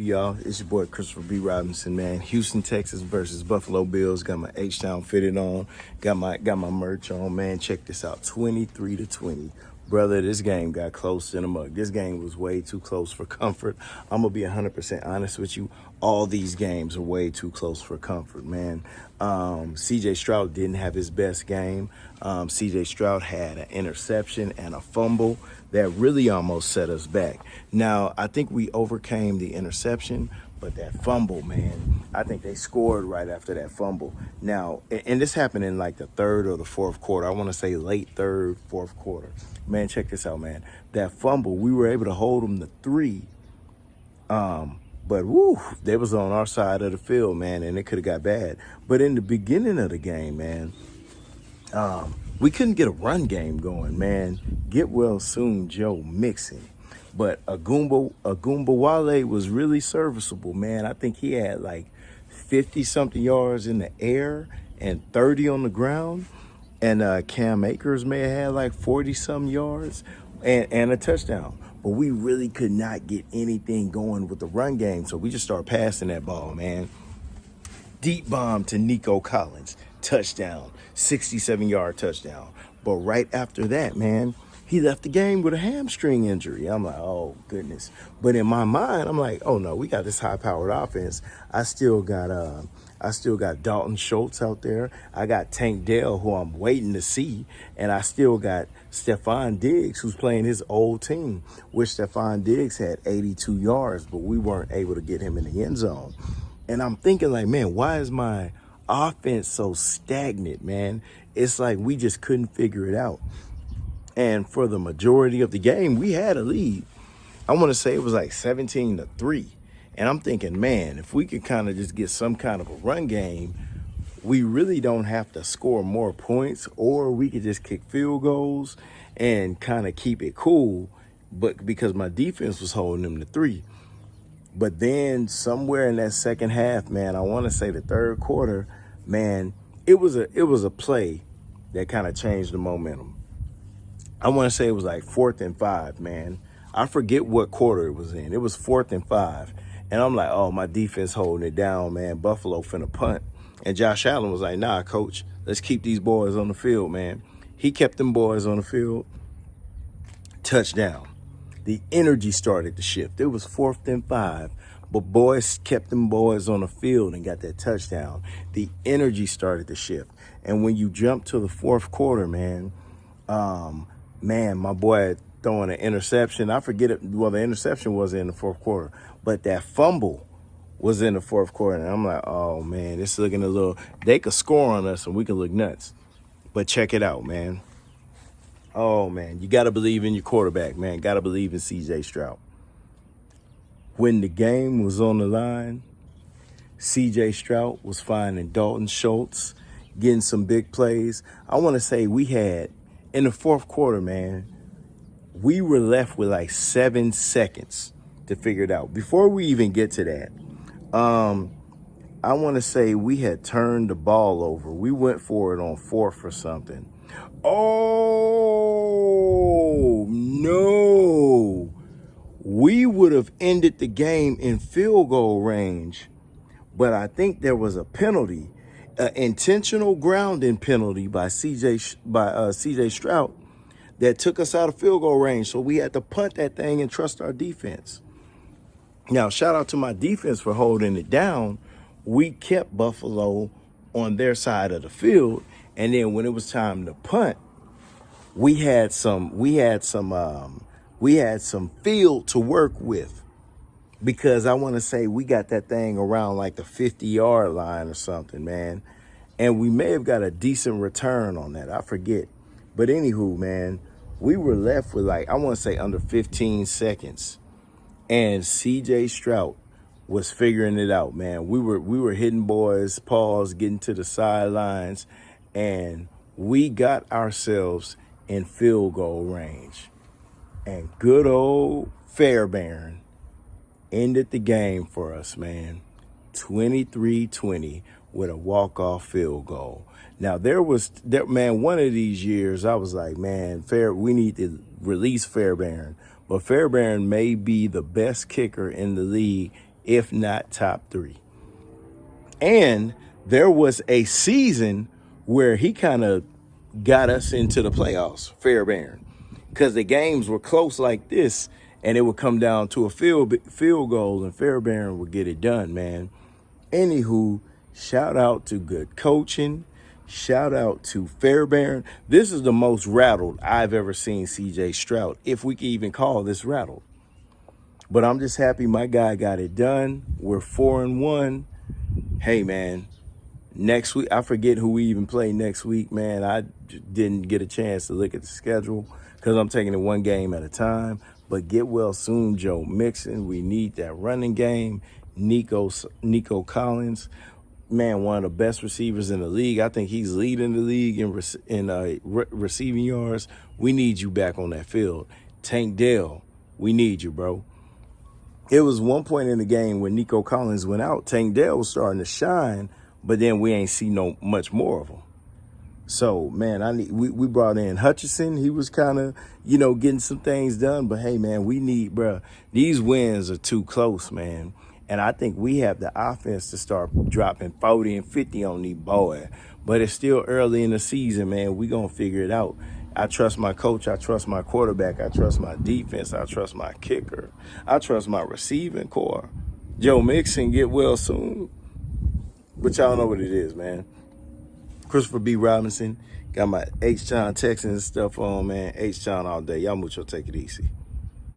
Y'all, it's your boy Christopher B. Robinson, man. Houston, Texas versus Buffalo Bills. Got my H-Town fitted on. Got my merch on, man. Check this out. 23-20. Brother, this game got close in the mug. This game was way too close for comfort. I'm going to be 100% honest with you. All these games are way too close for comfort, man. C.J. Stroud didn't have his best game. C.J. Stroud had an interception and a fumble that really almost set us back. Now, I think we overcame the interception, but that fumble, man, I think they scored right after that fumble. Now, and this happened in like the third or the fourth quarter. I want to say late third, fourth quarter. Man, check this out, man. That fumble, we were able to hold them to 3. But woo, they was on our side of the field, man, and it could have got bad. But in the beginning of the game, man, we couldn't get a run game going, man. Get well soon, Joe Mixon. But Wale was really serviceable, man. I think he had like 50-something yards in the air and 30 on the ground. And Cam Akers may have had like 40-some yards and a touchdown. But we really could not get anything going with the run game, so we just started passing that ball, man. Deep bomb to Nico Collins. Touchdown. 67-yard touchdown. But right after that, man, he left the game with a hamstring injury. I'm like, oh, goodness. But in my mind, I'm like, oh, no, we got this high-powered offense. I still got Dalton Schultz out there. I got Tank Dell, who I'm waiting to see. And I still got Stephon Diggs, who's playing his old team, which Stephon Diggs had 82 yards, but we weren't able to get him in the end zone. And I'm thinking like, man, why is my offense so stagnant, man? It's like we just couldn't figure it out. And for the majority of the game, we had a lead. I want to say it was like 17-3. And I'm thinking, man, if we could kind of just get some kind of a run game, we really don't have to score more points, or we could just kick field goals and kind of keep it cool. But because my defense was holding them to 3. But then somewhere in that second half, man, I want to say the third quarter, man, it was a play that kind of changed the momentum. I want to say it was like 4th and 5, man. I forget what quarter it was in. It was 4th and 5. And I'm like, oh, my defense holding it down, man. Buffalo finna punt. And Josh Allen was like, nah, coach, let's keep these boys on the field, man. He kept them boys on the field. Touchdown. The energy started to shift. It was 4th and 5. But boys kept them boys on the field and got that touchdown. The energy started to shift. And when you jump to the fourth quarter, man, my boy throwing an interception. I forget it. Well, the interception was in the fourth quarter, but that fumble was in the fourth quarter. And I'm like, oh, man, this is looking a little – they could score on us and we could look nuts. But check it out, man. Oh, man, you got to believe in your quarterback, man. Got to believe in C.J. Stroud. When the game was on the line, C.J. Stroud was finding Dalton Schultz, getting some big plays. I want to say we had, in the fourth quarter, man, we were left with like 7 seconds to figure it out. Before we even get to that, I want to say we had turned the ball over. We went for it on 4th or something. Oh, no. We would have ended the game in field goal range, but I think there was a penalty, an intentional grounding penalty by C.J. Stroud that took us out of field goal range. So we had to punt that thing and trust our defense. Now, shout out to my defense for holding it down. We kept Buffalo on their side of the field, and then when it was time to punt, we had some field to work with, because I want to say we got that thing around like the 50-yard line or something, man. And we may have got a decent return on that. I forget. But anywho, man, we were left with like, I want to say under 15 seconds. And C.J. Stroud was figuring it out, man. We were hitting boys' paws, getting to the sidelines, and we got ourselves in field goal range. And good old Fairbairn ended the game for us, man. 23-20 with a walk-off field goal. Now, one of these years, I was like, man, we need to release Fairbairn. But Fairbairn may be the best kicker in the league if not top 3. And there was a season where he kind of got us into the playoffs, Fairbairn, because the games were close like this, and it would come down to a field goal, and Fairbairn would get it done, man. Anywho, shout out to good coaching. Shout out to Fairbairn. This is the most rattled I've ever seen C.J. Stroud, if we can even call this rattled. But I'm just happy my guy got it done. We're 4-1. Hey, man, next week, I forget who we even play next week, man. I didn't get a chance to look at the schedule because I'm taking it one game at a time. But get well soon, Joe Mixon. We need that running game. Nico Collins, man, one of the best receivers in the league. I think he's leading the league in receiving yards. We need you back on that field. Tank Dell, we need you, bro. It was one point in the game when Nico Collins went out. Tank Dell was starting to shine, but then we ain't see no much more of him. So, man, we brought in Hutchinson. He was kind of, getting some things done. But, hey, man, we need, bro, these wins are too close, man. And I think we have the offense to start dropping 40 and 50 on these boys. But it's still early in the season, man. We going to figure it out. I trust my coach. I trust my quarterback. I trust my defense. I trust my kicker. I trust my receiving core. Joe Mixon, get well soon. But y'all know what it is, man. Christopher B. Robinson. Got my H-Town Texans stuff on, man. H-Town all day. Y'all mucho, take it easy.